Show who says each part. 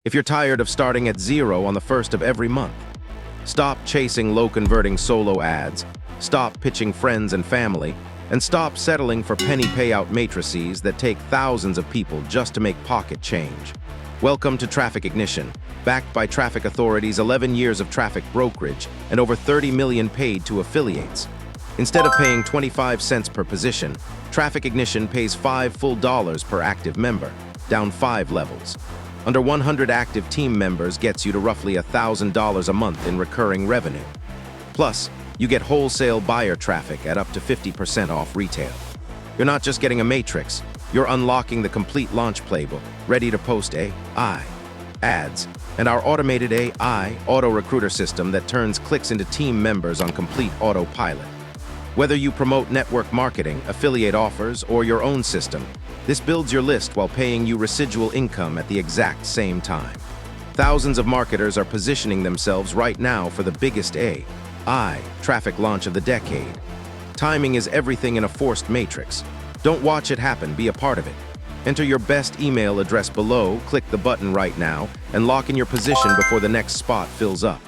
Speaker 1: If you're tired of starting at zero on the first of every month, stop chasing low-converting solo ads, stop pitching friends and family, and stop settling for penny payout matrices that take thousands of people just to make pocket change. Welcome to Traffic Ignition, backed by Traffic Authority's 11 years of traffic brokerage and over 30 million paid to affiliates. Instead of paying 25 cents per position, Traffic Ignition pays $5 full per active member, down 5 levels. Under 100 active team members gets you to roughly $1,000 a month in recurring revenue. Plus, you get wholesale buyer traffic at up to 50% off retail. You're not just getting a matrix, you're unlocking the complete launch playbook, ready to post AI ads, and our automated AI auto recruiter system that turns clicks into team members on complete autopilot. Whether you promote network marketing, affiliate offers, or your own system, this builds your list while paying you residual income at the exact same time. Thousands of marketers are positioning themselves right now for the biggest AI traffic launch of the decade. Timing is everything in a forced matrix. Don't watch it happen, be a part of it. Enter your best email address below, click the button right now, and lock in your position before the next spot fills up.